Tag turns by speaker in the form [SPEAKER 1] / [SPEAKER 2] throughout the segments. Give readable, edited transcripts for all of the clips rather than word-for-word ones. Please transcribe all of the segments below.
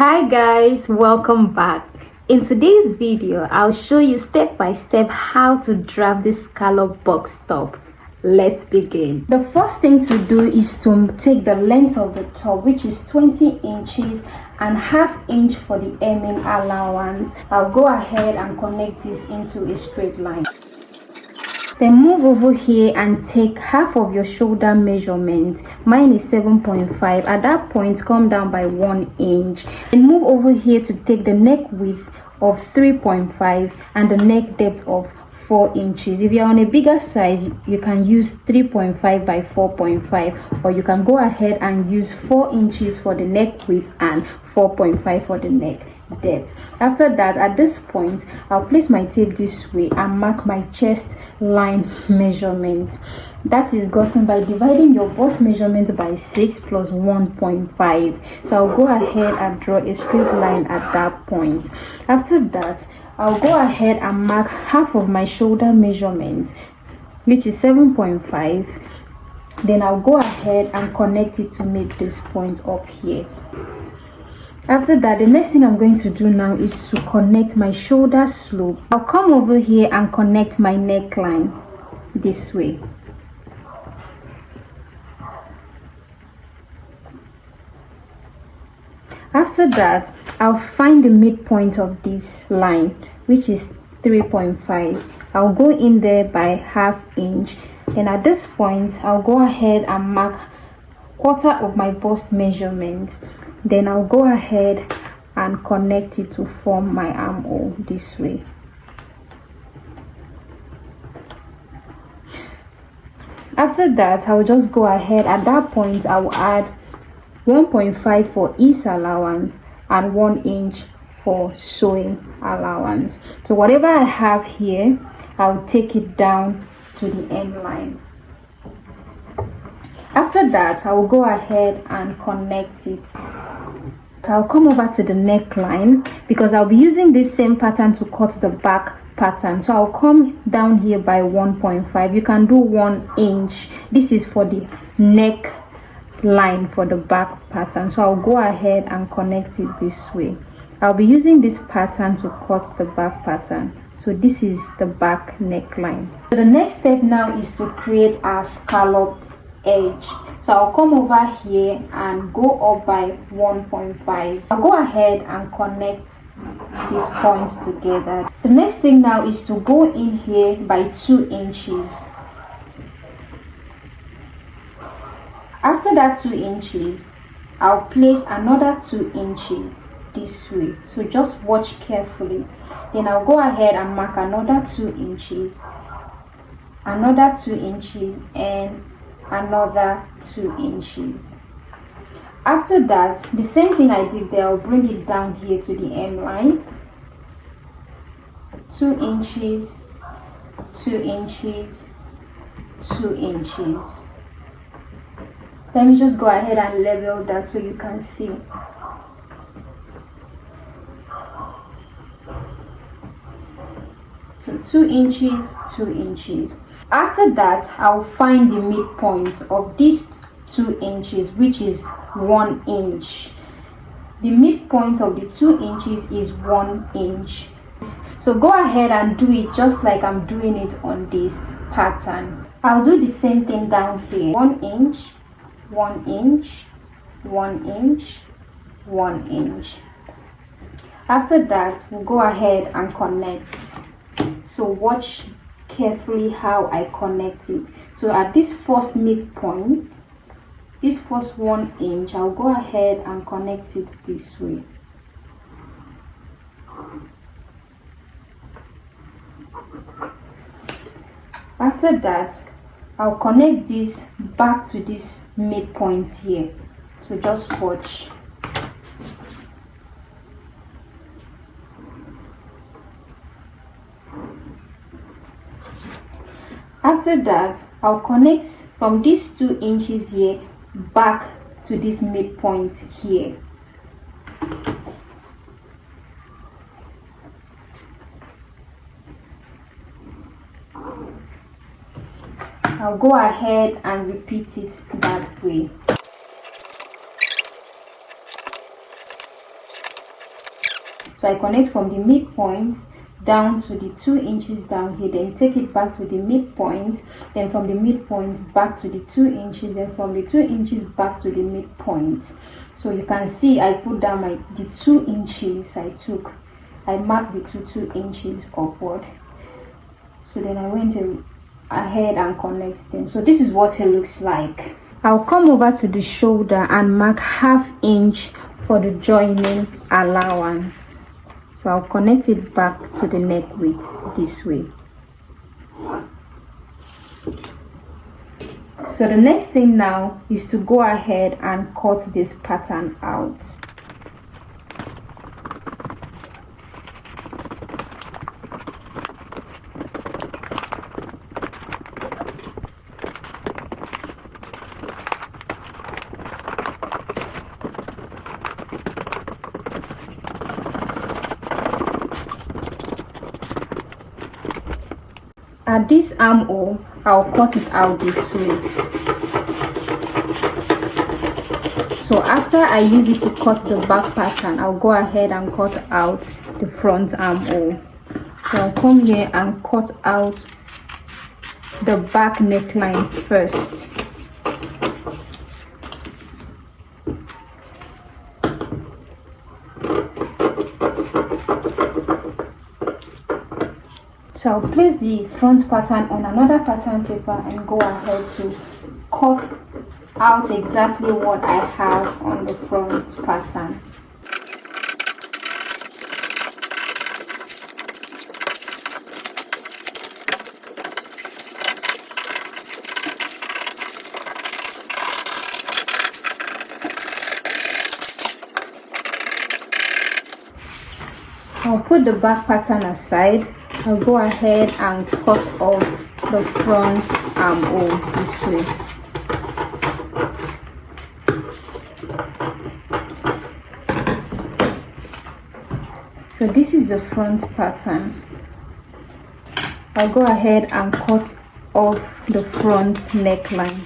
[SPEAKER 1] Hi guys, welcome back. In today's video, I'll show you step by step how to draft this scallop box top. Let's begin. The first thing to do is to take the length of the top, which is 20 inches and ½ inch for the hemming allowance. I'll go ahead and connect this into a straight line. Then move over here and take half of your shoulder measurement. Mine is 7.5. At that point, come down by 1 inch. Then move over here to take the neck width of 3.5 and the neck depth of 4 inches. If you're on a bigger size, you can use 3.5 by 4.5, or you can go ahead and use 4 inches for the neck width and 4.5 for the neck depth. After that, at this point, I'll place my tape this way and mark my chest line measurement. That is gotten by dividing your bust measurement by 6 plus 1.5. So I'll go ahead and draw a straight line at that point. After that, I'll go ahead and mark half of my shoulder measurement, which is 7.5. Then I'll go ahead and connect it to make this point up here. After that, the next thing I'm going to do now is to connect my shoulder slope. I'll come over here and connect my neckline this way. After that, I'll find the midpoint of this line, which is 3.5. I'll go in there by ½ inch. And at this point, I'll go ahead and mark quarter of my bust measurement. Then I'll go ahead and connect it to form my armhole this way. After that, I'll just go ahead. At that point, I'll add 1.5 for ease allowance and 1 inch for sewing allowance. So whatever I have here, I'll take it down to the end line. After that, I will go ahead and connect it. I'll come over to the neckline because I'll be using this same pattern to cut the back pattern. So I'll come down here by 1.5. You can do 1 inch. This is for the neck line for the back pattern. So I'll go ahead and connect it this way. I'll be using this pattern to cut the back pattern. So this is the back neckline. So the next step now is to create our scallop edge. So I'll come over here and go up by 1.5. I'll go ahead and connect these points together. The next thing now is to go in here by 2 inches. After that 2 inches, I'll place another 2 inches this way. So just watch carefully. Then I'll go ahead and mark another 2 inches, another 2 inches, and another 2 inches. After that, the same thing I did there, I'll bring it down here to the end line. 2 inches, 2 inches, 2 inches. Let me just go ahead and level that so you can see. So 2 inches, 2 inches. After that, I'll find the midpoint of these 2 inches, which is 1 inch. The midpoint of the 2 inches is 1 inch. So go ahead and do it just like I'm doing it on this pattern. I'll do the same thing down here. 1 inch, 1 inch, 1 inch, 1 inch. After that, we'll go ahead and connect. So watch carefully how I connect it. So at this first midpoint, this first 1 inch, I'll go ahead and connect it this way. After that, I'll connect this back to this midpoint here. So just watch. After that, I'll connect from these 2 inches here back to this midpoint here. I'll go ahead and repeat it that way. So I connect from the midpoint down to the 2 inches down here, then take it back to the midpoint, then from the midpoint back to the 2 inches, then from the 2 inches back to the midpoint. So you can see I put down the 2 inches I marked the 2 inches upward. So then I went ahead and connect them. So this is what it looks like. I'll come over to the shoulder and mark 1/2 inch for the joining allowance. So I'll connect it back to the neck width this way. So the next thing now is to go ahead and cut this pattern out. At this armhole, I'll cut it out this way. So after I use it to cut the back pattern, I'll go ahead and cut out the front armhole. So I'll come here and cut out the back neckline first. So I'll place the front pattern on another pattern paper and go ahead to cut out exactly what I have on the front pattern. I'll put the back pattern aside. I'll go ahead and cut off the front armhole this way. So this is the front pattern. I'll go ahead and cut off the front neckline.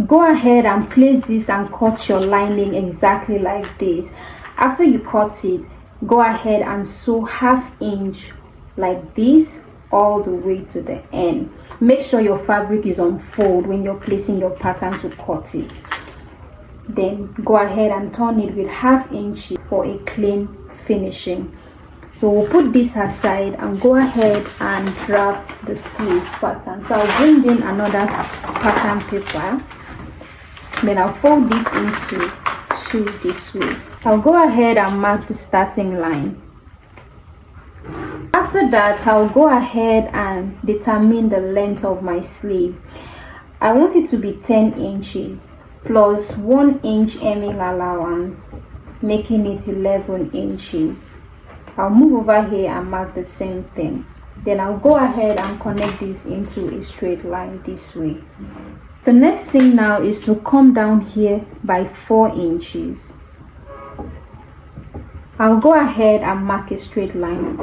[SPEAKER 1] Go ahead and place this and cut your lining exactly like this. After you cut it, go ahead and sew 1/2 inch like this all the way to the end. Make sure your fabric is on fold when you're placing your pattern to cut it. Then go ahead and turn it with 1/2 inch for a clean finishing. So we'll put this aside and go ahead and draft the sleeve pattern. So I'll bring in another pattern paper, then I'll fold this into 2 this way. I'll go ahead and mark the starting line. After that, I'll go ahead and determine the length of my sleeve. I want it to be 10 inches plus 1 inch hemming allowance, making it 11 inches. I'll move over here and mark the same thing. Then I'll go ahead and connect this into a straight line this way. The next thing now is to come down here by 4 inches. I'll go ahead and mark a straight line.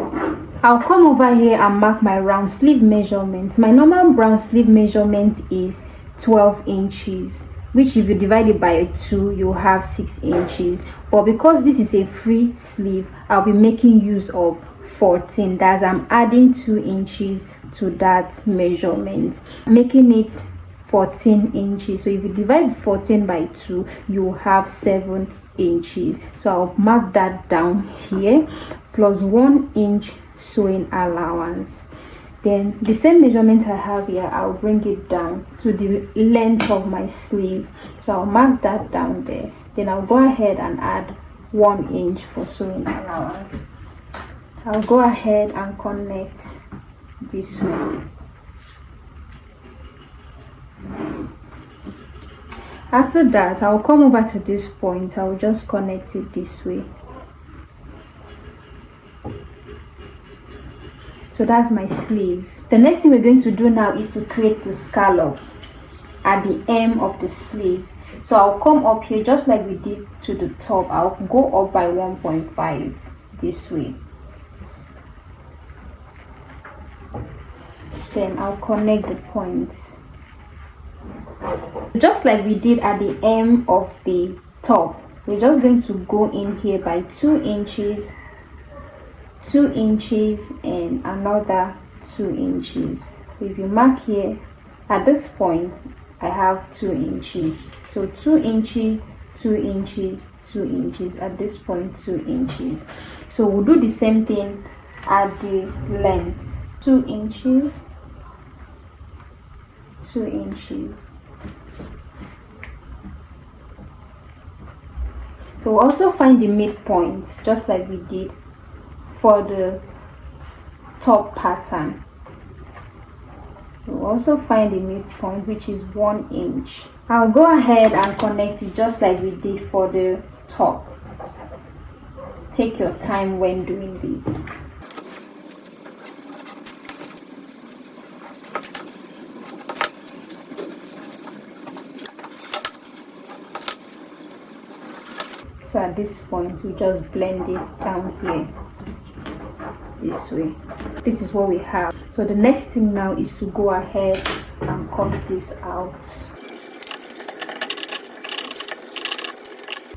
[SPEAKER 1] I'll come over here and mark my round sleeve measurement. My normal round sleeve measurement is 12 inches, which if you divide it by 2, you have 6 inches. But because this is a free sleeve, I'll be making use of 14. That's I'm adding 2 inches to that measurement, making it 14 inches. So if you divide 14 by 2, you have 7 inches. So I'll mark that down here, plus 1 inch sewing allowance. Then the same measurement I have here, I'll bring it down to the length of my sleeve. So I'll mark that down there. Then I'll go ahead and add 1 inch for sewing allowance. I'll go ahead and connect this way. After that, I'll come over to this point. I'll just connect it this way. So that's my sleeve. The next thing we're going to do now is to create the scallop at the hem of the sleeve. So I'll come up here just like we did to the top. I'll go up by 1.5 this way. Then I'll connect the points just like we did at the hem of the top we're just going to go in here by 2 inches, 2 inches, and another 2 inches. If you mark here at this point, I have 2 inches, so 2 inches, 2 inches, 2 inches. At this point, 2 inches. So we'll do the same thing at the length. 2 inches, 2 inches. So we'll also find the midpoint, just like we did for the top pattern. We'll also find the midpoint, which is 1 inch. I'll go ahead and connect it just like we did for the top. Take your time when doing this. So at this point, we just blend it down here this way. This is what we have. So the next thing now is to go ahead and cut this out.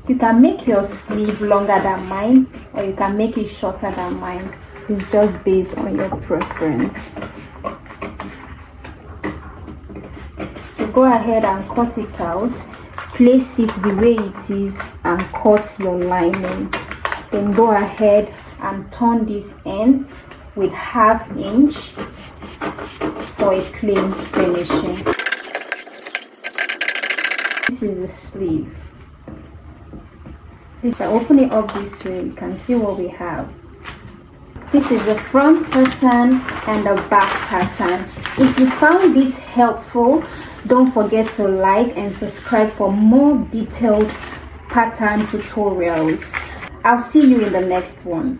[SPEAKER 1] You can make your sleeve longer than mine, or you can make it shorter than mine. It's just based on your preference. So go ahead and cut it out. Place it the way it is and cut your lining. Then go ahead and turn this end with 1/2 inch for a clean finishing. This is the sleeve. If I open it up this way, you can see what we have. This is the front pattern and the back pattern. If you found this helpful, don't forget to like and subscribe for more detailed pattern tutorials. I'll see you in the next one.